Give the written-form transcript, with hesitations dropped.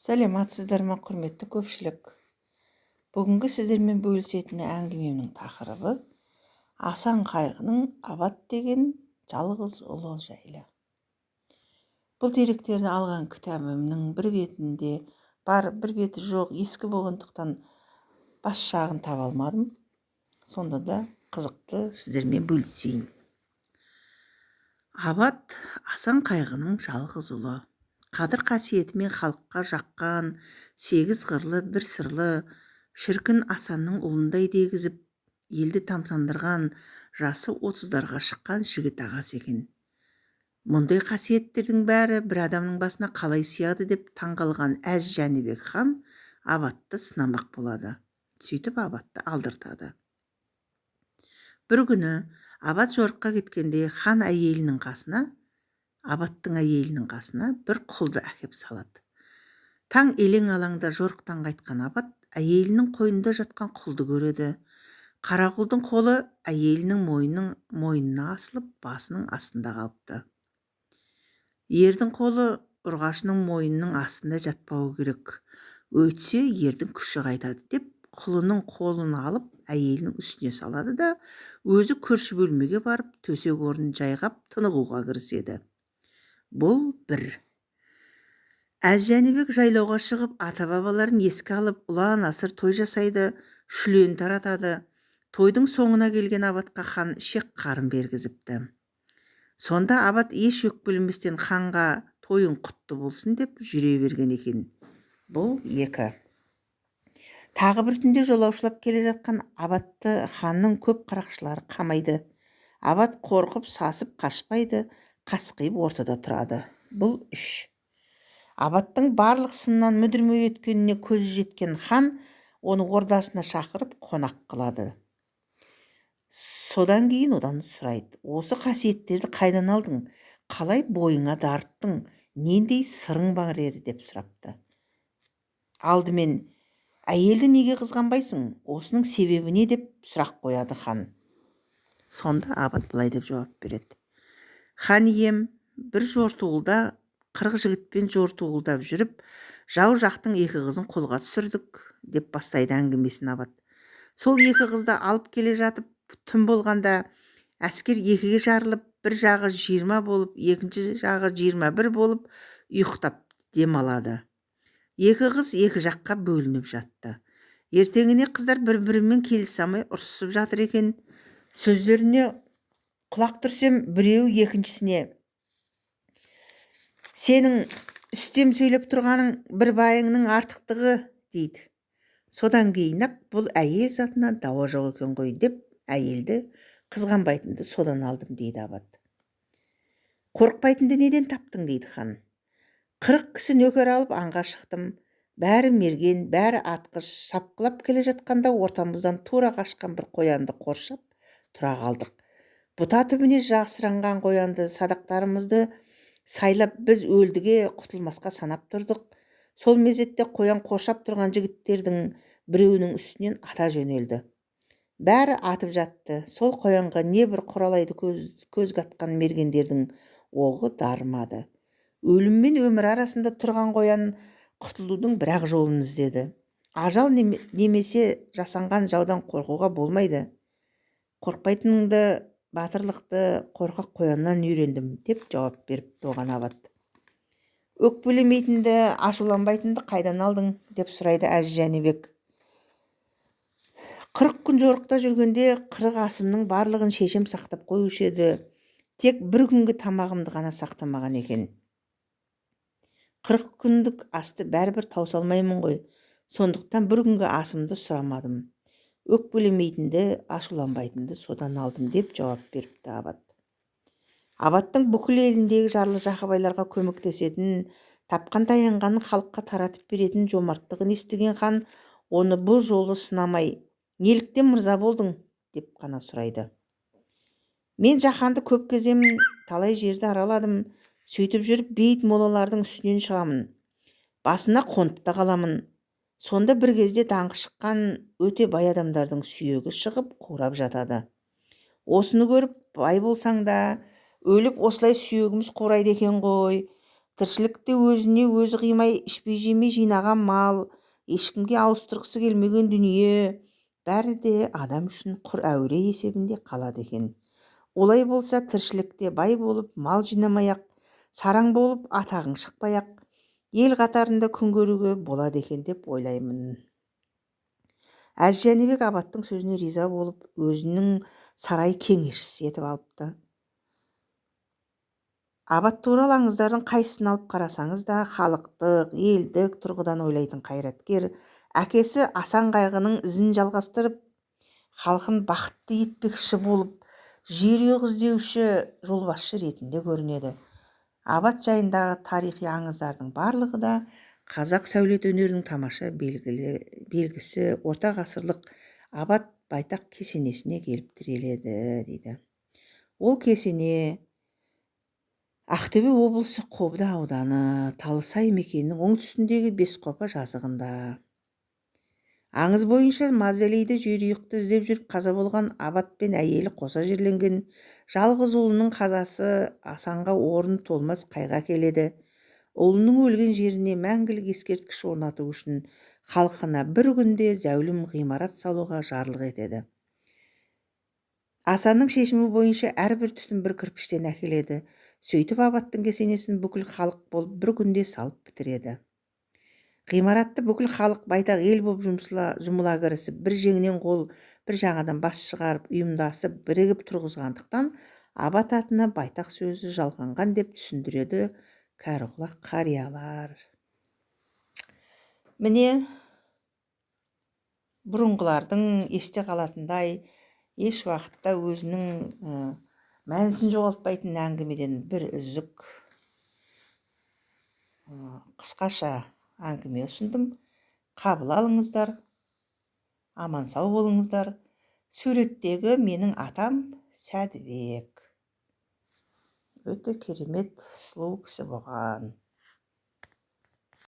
Сәлеметсіздер ме, құрметті көпшілік. Бүгінгі сіздермен бөлісетін әңгімемнің тақырыбы Асан Қайғының Абат деген жалғыз ұлы жайлы. Бұл деректерді алған кітабымның бір бетінде бар, бір беті жоқ, ескі болғандықтан бас жағын таба алмадым. Сонда да қызықты сіздермен бөлісейін. Абат Асан Қайғының жалғыз ұлы. Қадір қасиетімен халыққа жаққан, 8 қырлы бір сырлы, шіркін Асанның ұлындай дегізіп, елді тамсандырған, жасы 30-дарға шыққан жігіт ағасы екен. Мұндай қасиеттердің бәрі бір адамның басына қалай сияды деп таңғалған Әз Жәнібек хан Абатты сынамақ болады. Сөйтіп Абатты алдыртады. Бір күні Абат жорыққа кеткенде хан Абаттың әйелінің қасына бір құлды әкеп салады. Таң елең алаңда жорықтан қайтқан Абат әйелінің қойнында жатқан құлды көреді. Қара құлдың қолы әйелінің мойнына асылып, басының астында қалыпты. Ердің қолы ұрғашының мойнының астында жатпауы керек. Өйтсе, ердің күші қайтады деп, құлының қолын алып әйелінің үстіне салады да, өзі көрші бөлмеге барып, төсек орнын жайғап тынығуға кіріседі. Бұл бір. Әз Жәнібек жайлауға шығып, ата-бабаларын еске алып, ұлан асыр той жасайды, шүлен таратады. Тойдың соңына келген Абатқа хан шек қарын бергізіпті. Сонда Абат еш өкпелеместен ханға тойын құтты болсын деп жүре берген екен. Бұл екі. Тағы бір түнде жолаушылап келе жатқан Абатты ханның көп қарақшылары қамайды. Абат қорқып сасып қашпайды, қасқиып ортада тұрады. Бұл үш. Абаттың барлық сыннан мүдірмей өткеніне көзі жеткен хан оны ордасына шақырып қонақ қылады. Содан кейін одан сұрайды: осы қасиеттерді қайдан алдың? Қалай бойыңа дарыттың? Нендей сырың бар еді деп сұрапты. Алдымен, әйелді неге қызғанбайсың? Осының себебі не деп сұрақ қояды хан. Сонда Абат былай деп жауап береді: хан ием, бір жортуылда 40 жігітпен жортуылдап жүріп, жау жақтың 2 қызын қолға түсірдік деп бастайды әңгімесін Абат. Сол 2 қызды алып келе жатып, түн болғанда әскер 2-ге жарылып, бір жағы 20 болып, екінші жағы 21 болып, ұйықтап демалады. 2 қыз 2 жаққа бөлініп жатты. Ертеңіне қыздар бір-бірімен келісе алмай ұрсысып жатыр екен. Сөздеріне құлақ түрсем, біреу екіншісіне: сенің үстем сөйлеп тұрғаның бір байыңның артықтығы дейді. Содан кейін-ақ бұл әйел затына дауа жоқ екен ғой деп, әйелді қызғанбайтынды содан алдым дейді Абат. Қорықпайтынды неден таптың дейді хан. 40 кісі нөкер алып аңға шықтым. Бәрі мерген, бәрі атқыш. Шапқылап келе жатқанда ортамыздан тура қашқан бір қоянды қоршап тұра қалдық. Бұта түбіне жасырынған қоянды садақтарымызды сайлап біз өлдіге құтылмасқа санап тұрдық. Сол мезетте қоян қоршап тұрған жігіттердің біреуінің үстінен ата жөнелді. Бәрі атып жатты. Сол қоянға не бір құралайды көз қатқан мергендердің оғы дарымады. Өлім мен өмір арасында тұрған қоян құтылудың бір-ақ жолын іздеді. Ажал немесе жасанған жаудан қорқуға болмайды. Қорқпайтыныңды, батырлықты қорқақ қояннан үйрендім деп жауап беріпті оған Абат. Өкпелемейтінді, ашуланбайтынды қайдан алдың деп сұрайды Әз Жәнібек. 40 күн жорықта жүргенде 40 асымның барлығын шешем сақтап қоюшы еді. Тек бір күнгі тамағымды ғана сақтамаған екен. 40 күндік асты бәрібір таусалмаймын ғой. Сондықтан бір күнгі асымды сұрамадым. Өкпелемейтінді, ашуланбайтынды содан алдым деп жауап беріпті Абат. Абаттың бүкіл еліндегі жарлы жақыбайларға көмектесетін, тапқан таянғанын халыққа таратып беретін жомарттығын естіген хан оны бұл жолы сынамай: неліктен мырза болдың деп қана сұрайды. Мен жаһанды көп кеземін, талай жерді араладым. Сөйтіп жүріп бейіт молалардың үстінен шығамын. Басына қонып та қаламын. Сонда бір кезде даңқы шыққан өте бай адамдардың сүйегі шығып қурап жатады. Осыны көріп, бай болсаң да, өліп осылай сүйегіміз қурайды екен ғой. Тіршілікте өзіне өзі қимай, ішпей жемей жинаған мал, ешкімге ауыстырғысы келмеген дүние, бәрі де адам үшін құр әуре есебінде қалады екен. Олай болса тіршілікте бай болып мал жинамай-ақ, сараң болып атағың шықпай-ақ, ел қатарында күн көруге болады екен деп ойлаймын. Әз Жәнібек абаттың сөзіне риза болып, өзінің сарай кеңесшісі етіп алыпты. Абат туралы аңыздардың қайсысын алып қарасаңыз да, халықтық, елдік тұрғыдан ойлайтын қайраткер, әкесі Асан Қайғының ізін жалғастырып, халқын бақытты етпекші болып, жерұйық іздеуші жолбасшы ретінде көрінеді. Абат жайындағы тарихи аңыздардың барлығы да қазақ сәулет өнерінің тамаша белгісі орта ғасырлық Абат байтақ кесенесіне келіп тіреледі дейді. Ол кесене Ақтөбе облысы Қобда ауданы Талысай мекенінің оңтүстігіндегі Бесқопа жазығында. Аңыз бойынша мавзолейді жерұйықты іздеп жүріп қаза болған Абат пен әйелі қоса жерленген жалғыз ұлының қазасы Асанға орын толмас қайға келеді. Ұлының өлген жеріне мәңгілік ескерткіш орнату үшін халқына бір күнде зәулім ғимарат салуға жарлық етеді. Асанның шешімі бойынша әрбір түтін бір кірпіштен әкеледі. Сөйтіп Абаттың кесенесін бүкіл халық болып бір күнде салып бітіреді. Ғимаратты бүкіл халық байтақ ел болып жұмыла кірісіп, бір жеңнен қол, бір жаңадан бас шығарып, ұйымдасып, бірігіп тұрғызғандықтан Абат атына байтақ сөзі жалғанған деп түсіндіреді кәріқұлақ қариялар. Міне, бұрынғылардың есте қалатындай, еш уақытта өзінің мәнісін жоғалтпайтын әңгімеден бір үзік қысқаша әңгіме ұсындым. Қабыл алыңыздар, аман сау болыңыздар. Суреттегі менің атам Сәдібек. Өте керемет сұлу кісі болған.